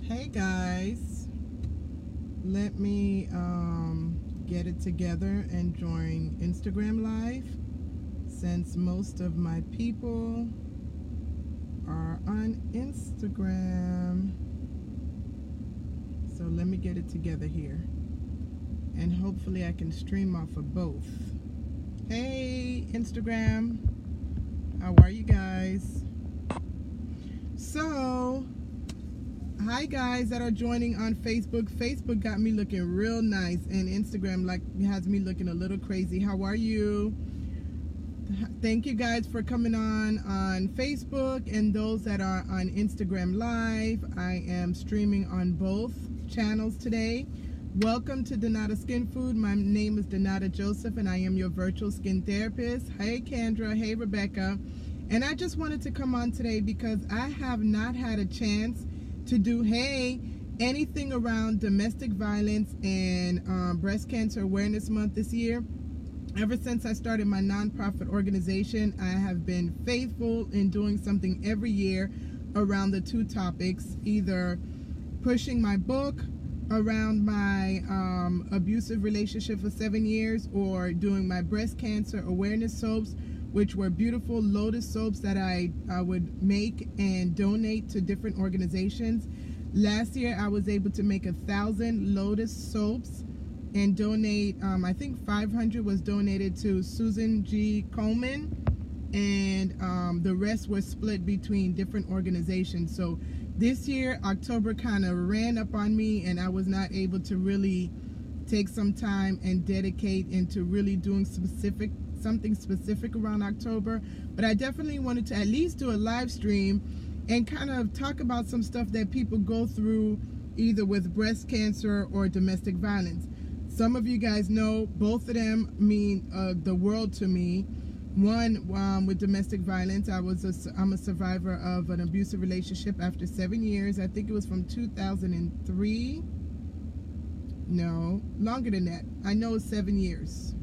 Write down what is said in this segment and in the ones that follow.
Hey guys, let me get it together and join Instagram Live since most of my people are on Instagram. So let me get it together here and hopefully I can stream off of both. Hey Instagram, how are you guys? So hi guys that are joining on Facebook. Facebook got me looking real nice and Instagram has me looking a little crazy. How are you? Thank you guys for coming on Facebook and those that are on Instagram Live. I am streaming on both channels today. Welcome to Donata Skinfood. My name is Donata Joseph and I am your virtual skin therapist. Hey Kendra, hey Rebecca. And I just wanted to come on today because I have not had a chance to do anything around domestic violence and breast cancer awareness month this year. Ever since I started my nonprofit organization, I have been faithful in doing something every year around the two topics, either pushing my book around my abusive relationship for 7 years, or doing my breast cancer awareness soaps, which were beautiful Lotus soaps that I would make and donate to different organizations. Last year, I was able to make 1,000 Lotus soaps and donate, I think 500 was donated to Susan G. Komen, and the rest was split between different organizations. So this year, October kind of ran up on me and I was not able to really take some time and dedicate into really doing something specific around October, but I definitely wanted to at least do a live stream and kind of talk about some stuff that people go through either with breast cancer or domestic violence. Some of you guys know both of them mean the world to me. One, with domestic violence, I'm a survivor of an abusive relationship after 7 years. I think it was from 2003. No, longer than that. I know it's 7 years.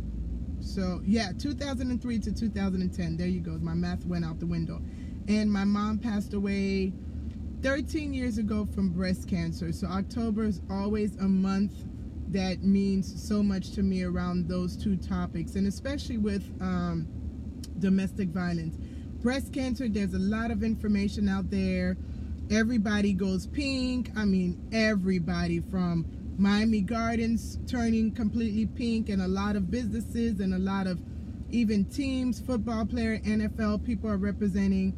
So yeah, 2003 to 2010. There you go. My math went out the window. And my mom passed away 13 years ago from breast cancer. So October is always a month that means so much to me around those two topics, and especially with domestic violence. Breast cancer, there's a lot of information out there. Everybody goes pink. I mean, everybody, from Miami Gardens turning completely pink, and a lot of businesses and a lot of even teams, football player, NFL, people are representing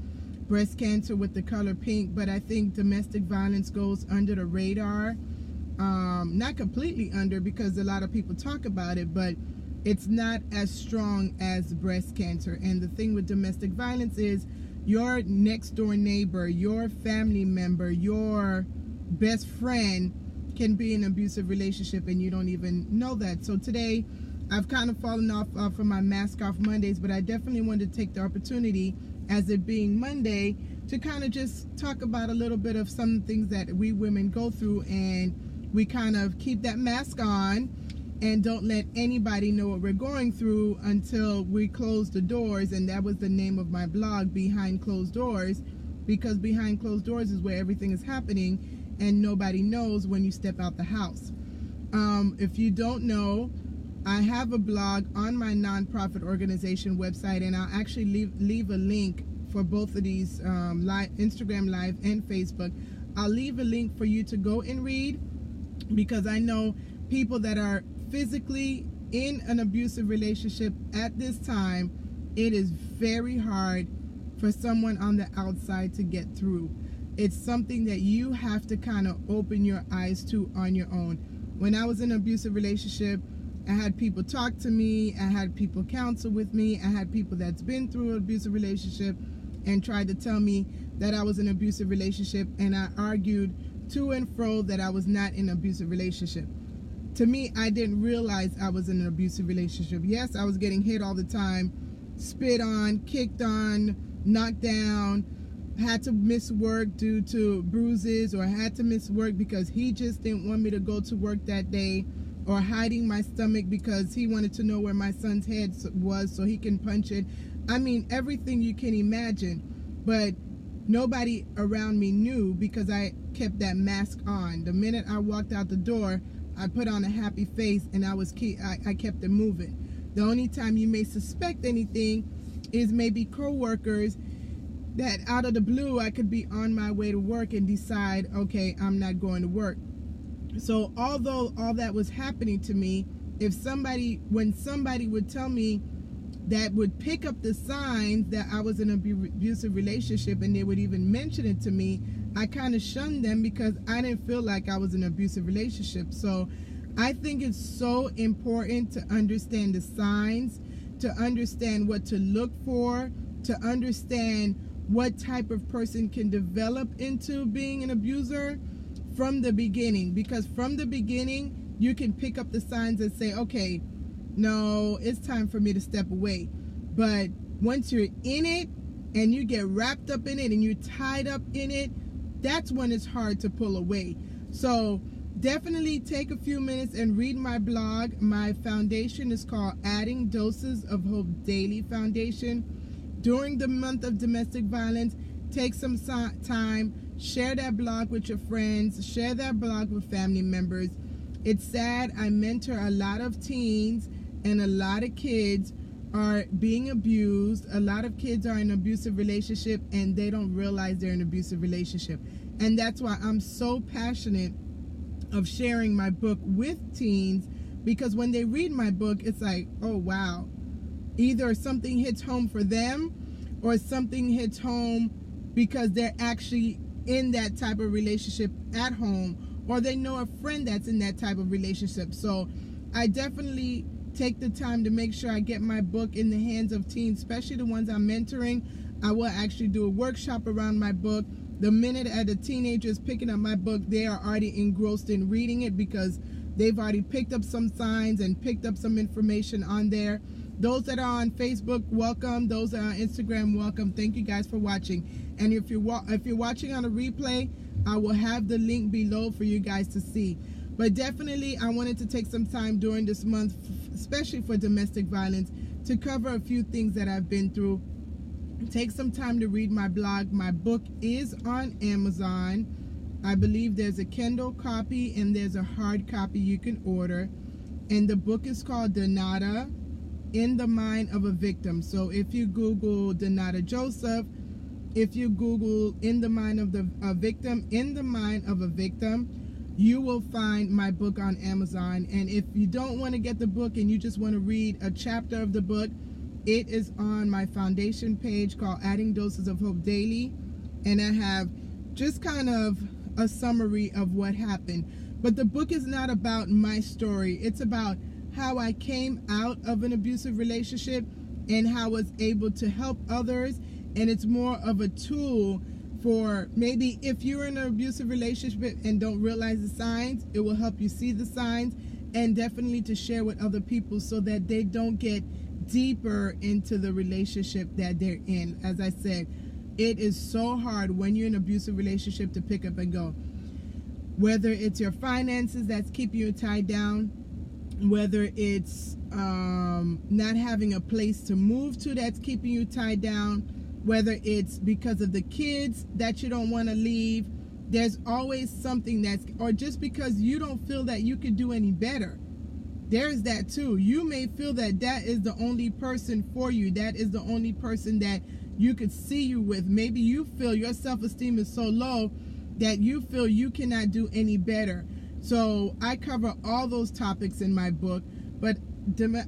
breast cancer with the color pink. But I think domestic violence goes under the radar. Not completely under, because a lot of people talk about it, but it's not as strong as breast cancer. And the thing with domestic violence is your next door neighbor, your family member, your best friend can be in an abusive relationship and you don't even know that. So today I've kind of fallen off from my mask off Mondays, but I definitely wanted to take the opportunity, as it being Monday, to kind of just talk about a little bit of some things that we women go through, and we kind of keep that mask on and don't let anybody know what we're going through until we close the doors. And that was the name of my blog, Behind Closed Doors, because behind closed doors is where everything is happening and nobody knows when you step out the house. If you don't know, I have a blog on my nonprofit organization website, and I'll actually leave a link for both of these, Instagram Live and Facebook. I'll leave a link for you to go and read, because I know people that are physically in an abusive relationship at this time. It is very hard for someone on the outside to get through. It's something that you have to kind of open your eyes to on your own. When I was in an abusive relationship, I had people talk to me, I had people counsel with me, I had people that's been through an abusive relationship and tried to tell me that I was in an abusive relationship, and I argued to and fro that I was not in an abusive relationship. To me, I didn't realize I was in an abusive relationship. Yes, I was getting hit all the time, spit on, kicked on, knocked down, had to miss work due to bruises, or had to miss work because he just didn't want me to go to work that day, or hiding my stomach because he wanted to know where my son's head was so he can punch it. I mean, everything you can imagine. But nobody around me knew because I kept that mask on. The minute I walked out the door, I put on a happy face and I kept it moving. The only time you may suspect anything is maybe co-workers that out of the blue I could be on my way to work and decide, okay, I'm not going to work. So although all that was happening to me, when somebody would tell me that would pick up the signs that I was in an abusive relationship and they would even mention it to me, I kind of shunned them because I didn't feel like I was in an abusive relationship. So I think it's so important to understand the signs, to understand what to look for, to understand what type of person can develop into being an abuser from the beginning. Because from the beginning, you can pick up the signs and say, okay, no, it's time for me to step away. But once you're in it and you get wrapped up in it and you're tied up in it, that's when it's hard to pull away. So definitely take a few minutes and read my blog. My foundation is called Adding Doses of Hope Daily Foundation. During the month of domestic violence, take some time, share that blog with your friends, share that blog with family members. It's sad, I mentor a lot of teens and a lot of kids are being abused. A lot of kids are in an abusive relationship and they don't realize they're in an abusive relationship. And that's why I'm so passionate of sharing my book with teens, because when they read my book, it's like, oh wow, either something hits home for them or something hits home because they're actually in that type of relationship at home, or they know a friend that's in that type of relationship. So I definitely take the time to make sure I get my book in the hands of teens, especially the ones I'm mentoring. I will actually do a workshop around my book. The minute a teenager is picking up my book, they are already engrossed in reading it because they've already picked up some signs and picked up some information on there. Those that are on Facebook, welcome. Those that are on Instagram, welcome. Thank you guys for watching. And if you're watching on a replay, I will have the link below for you guys to see. But definitely, I wanted to take some time during this month, especially for domestic violence, to cover a few things that I've been through. Take some time to read my blog. My book is on Amazon. I believe there's a Kindle copy and there's a hard copy you can order. And the book is called Donata, In the Mind of a Victim. So if you Google Donata Joseph, if you Google In the Mind of a Victim, In the Mind of a Victim, you will find my book on Amazon. And if you don't want to get the book and you just want to read a chapter of the book, it is on my foundation page called Adding Doses of Hope Daily. And I have just kind of a summary of what happened. But the book is not about my story. It's about how I came out of an abusive relationship and how I was able to help others. And it's more of a tool for maybe if you're in an abusive relationship and don't realize the signs, it will help you see the signs, and definitely to share with other people so that they don't get deeper into the relationship that they're in. As I said, it is so hard when you're in an abusive relationship to pick up and go. Whether it's your finances that's keeping you tied down, whether it's not having a place to move to that's keeping you tied down, whether it's because of the kids that you don't want to leave, there's always something or just because you don't feel that you could do any better. There's that too. You may feel that that is the only person for you. That is the only person that you could see you with. Maybe you feel your self-esteem is so low that you feel you cannot do any better. So I cover all those topics in my book, but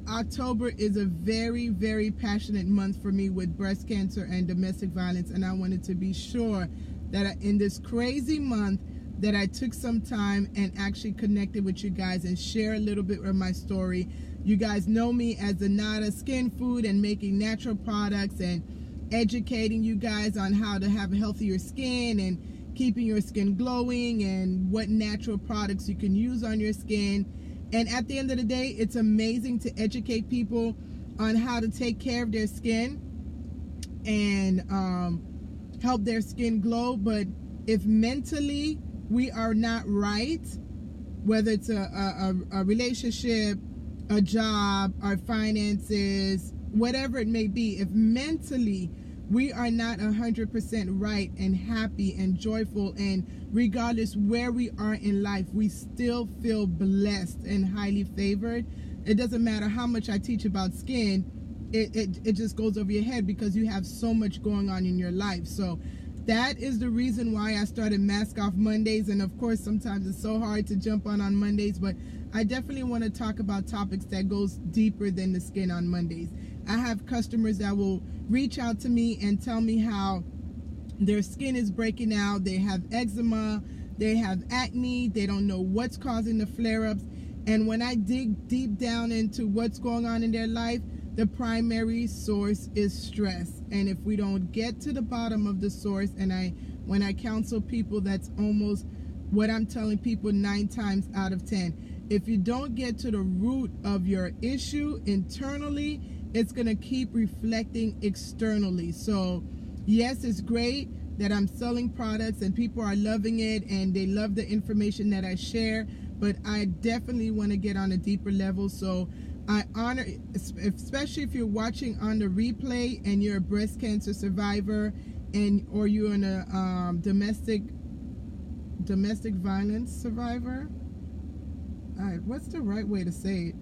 October is a very, very passionate month for me with breast cancer and domestic violence, and I wanted to be sure that in this crazy month that I took some time and actually connected with you guys and share a little bit of my story. You guys know me as Donata Skinfood and making natural products and educating you guys on how to have a healthier skin and keeping your skin glowing and what natural products you can use on your skin. And at the end of the day, it's amazing to educate people on how to take care of their skin and help their skin glow. But if mentally we are not right, whether it's a relationship, a job, our finances, whatever it may be, if mentally we are not 100% right and happy and joyful, and regardless where we are in life, we still feel blessed and highly favored. It doesn't matter how much I teach about skin, it just goes over your head because you have so much going on in your life. So that is the reason why I started Mask Off Mondays. And of course, sometimes it's so hard to jump on Mondays, but I definitely want to talk about topics that goes deeper than the skin on Mondays. I have customers that will reach out to me and tell me how their skin is breaking out. They have eczema, they have acne, they don't know what's causing the flare-ups. And when I dig deep down into what's going on in their life, the primary source is stress. And if we don't get to the bottom of the source, and when I counsel people, that's almost what I'm telling people 9 times out of 10. If you don't get to the root of your issue internally, it's going to keep reflecting externally. So yes, it's great that I'm selling products and people are loving it and they love the information that I share, but I definitely want to get on a deeper level. So I honor, especially if you're watching on the replay and you're a breast cancer survivor, or you're in a domestic violence survivor. What's the right way to say it?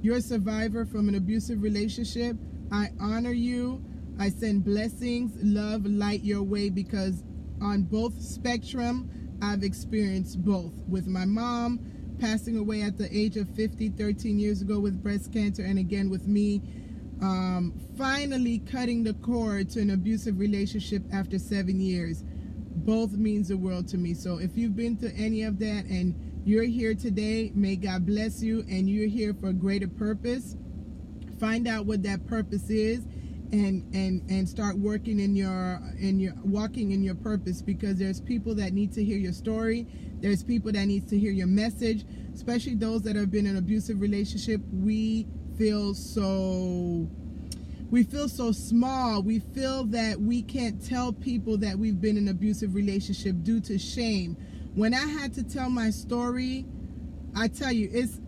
You're a survivor from an abusive relationship. I honor you. I send blessings, love, light your way, because on both spectrum, I've experienced both. With my mom passing away at the age of 50, 13 years ago with breast cancer, and again with me finally cutting the cord to an abusive relationship after 7 years. Both means the world to me. So if you've been through any of that and you're here today, may God bless you, and you're here for a greater purpose. Find out what that purpose is, and start working in your walking in your purpose, because there's people that need to hear your story. There's people that need to hear your message, especially those that have been in an abusive relationship. We feel so small. We feel that we can't tell people that we've been in an abusive relationship due to shame. When I had to tell my story, I tell you, it's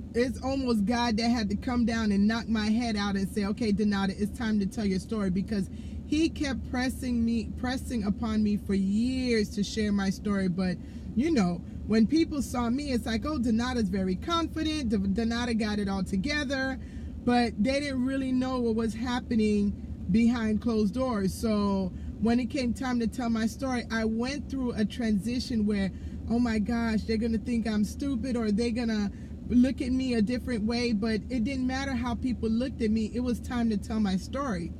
almost God that had to come down and knock my head out and say, okay, Donata, it's time to tell your story, because he kept pressing upon me for years to share my story. But you know, when people saw me, it's like, oh, Donata's very confident, Donata got it all together, but they didn't really know what was happening behind closed doors. So when it came time to tell my story, I went through a transition where, oh my gosh, they're gonna think I'm stupid, or they're gonna look at me a different way. But it didn't matter how people looked at me. It was time to tell my story.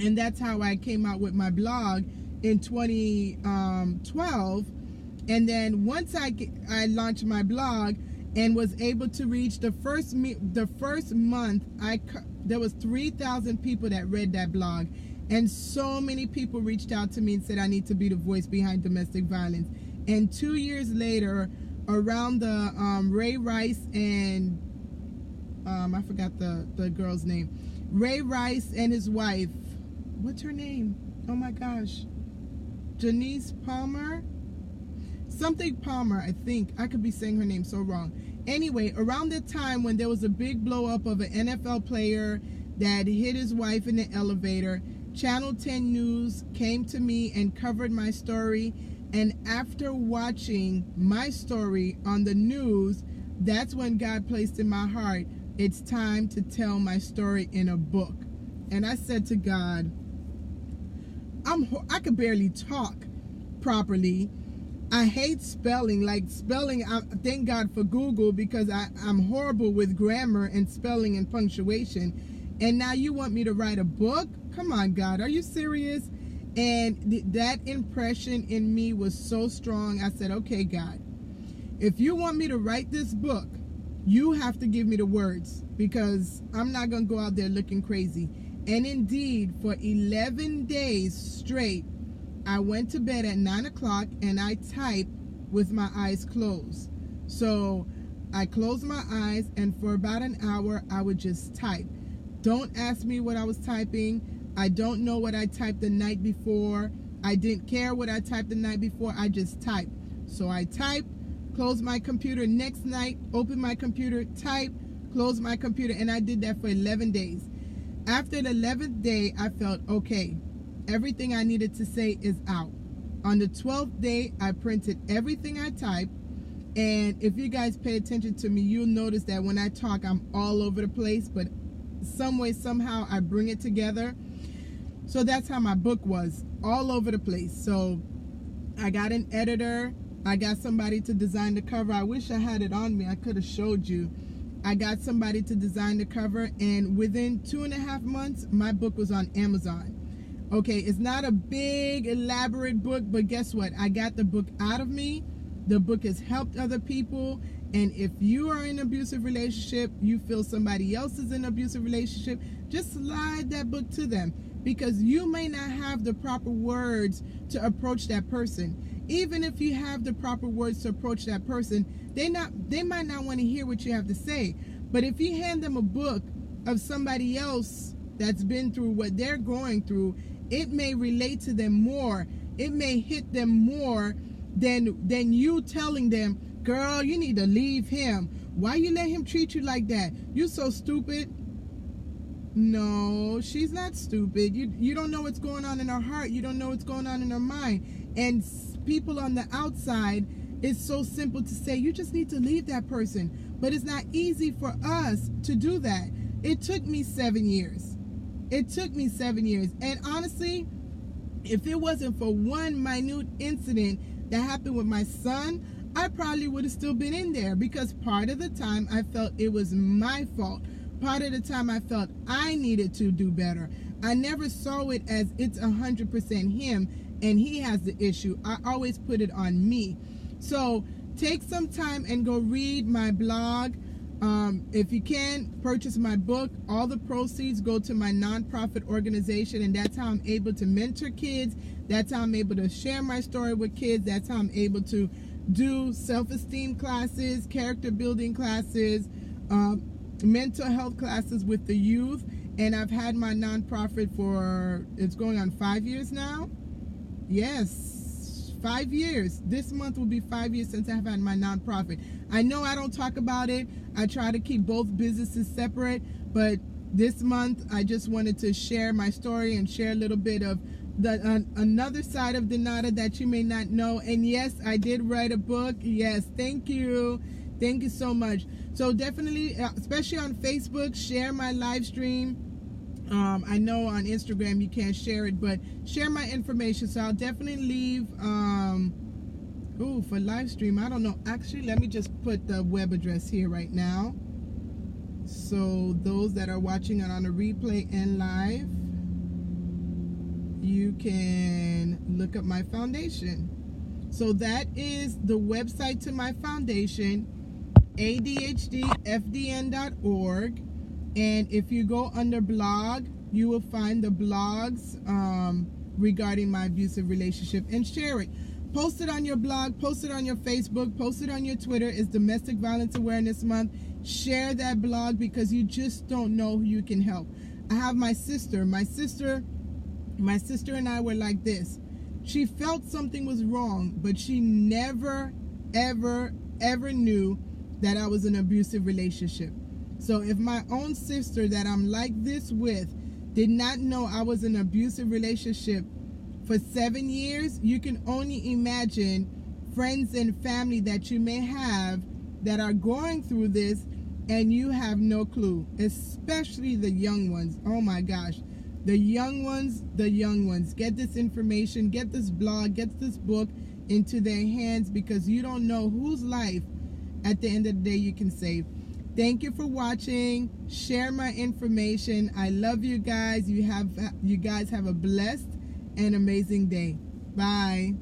And that's how I came out with my blog in 2012. And then once I launched my blog and was able to reach the first month, there was 3,000 people that read that blog. And so many people reached out to me and said, I need to be the voice behind domestic violence. And 2 years later, around the Ray Rice and I forgot the girl's name. Ray Rice and his wife, what's her name? Oh my gosh, Janice Palmer? Something Palmer, I think. I could be saying her name so wrong. Anyway, around the time when there was a big blow up of an NFL player that hit his wife in the elevator, Channel 10 News came to me and covered my story. And after watching my story on the news, that's when God placed in my heart, it's time to tell my story in a book. And I said to God, I could barely talk properly. I hate spelling. Thank God for Google, because I'm horrible with grammar and spelling and punctuation. And now you want me to write a book? Come on, God, are you serious? And that impression in me was so strong. I said, okay, God, if you want me to write this book, you have to give me the words, because I'm not going to go out there looking crazy. And indeed, for 11 days straight, I went to bed at 9 o'clock and I typed with my eyes closed. So I closed my eyes, and for about an hour, I would just type. Don't ask me what I was typing. I don't know what I typed the night before. I didn't care what I typed the night before. I just typed. So I typed, closed my computer. Next night, opened my computer, typed, closed my computer, and I did that for 11 days. After the 11th day, I felt, okay, Everything I needed to say is out. On the 12th day, I printed everything I typed. And if you guys pay attention to me, you'll notice that when I talk, I'm all over the place, but some way, somehow, I bring it together. So that's how my book was, all over the place. So I got an editor. I got somebody to design the cover. I wish I had it on me. I could have showed you. I got somebody to design the cover, and within 2.5 months, my book was on Amazon. Okay, it's not a big, elaborate book, but guess what? I got the book out of me. The book has helped other people, and if you are in an abusive relationship, you feel somebody else is in an abusive relationship, just slide that book to them, because you may not have the proper words to approach that person. Even if you have the proper words to approach that person, they might not want to hear what you have to say. But if you hand them a book of somebody else that's been through what they're going through, it may relate to them more. It may hit them more than you telling them, girl, you need to leave him. Why you let him treat you like that? You're so stupid. No, she's not stupid. You don't know what's going on in her heart. You don't know what's going on in her mind. And people on the outside, it's so simple to say, you just need to leave that person. But it's not easy for us to do that. It took me 7 years. It took me 7 years. And honestly, if it wasn't for one minute incident that happened with my son, I probably would have still been in there, because part of the time I felt it was my fault. Part of the time I felt I needed to do better. I never saw it as it's 100% him and he has the issue. I always put it on me. So take some time and go read my blog. If you can, purchase my book. All the proceeds go to my nonprofit organization, and that's how I'm able to mentor kids. That's how I'm able to share my story with kids. That's how I'm able to do self-esteem classes, character building classes, mental health classes with the youth. And I've had my nonprofit for, it's going on 5 years now. Yes, 5 years. This month will be 5 years since I've had my nonprofit. I know I don't talk about it. I try to keep both businesses separate, but this month I just wanted to share my story and share a little bit of another side of Donata that you may not know. And yes, I did write a book. Yes, thank you. Thank you so much. So definitely, especially on Facebook, share my live stream. I know on Instagram you can't share it, but share my information. So I'll definitely leave, for live stream, I don't know. Actually, let me just put the web address here right now. So those that are watching it on a replay and live, you can look up my foundation. So that is the website to my foundation, adhdfdn.org. And if you go under blog, you will find the blogs regarding my abusive relationship, and share it. Post it on your blog, post it on your Facebook, post it on your Twitter. It's Domestic Violence Awareness Month. Share that blog, because you just don't know who you can help. I have my sister. My sister and I were like this. She felt something was wrong, but she never, ever, ever knew that I was in an abusive relationship. So if my own sister that I'm like this with did not know I was in an abusive relationship for 7 years, you can only imagine friends and family that you may have that are going through this and you have no clue, especially the young ones. Oh my gosh, the young ones. Get this information, get this blog, get this book into their hands, because you don't know whose life at the end of the day you can save. Thank you for watching. Share my information. I love you guys. You guys have a blessed and amazing day. Bye.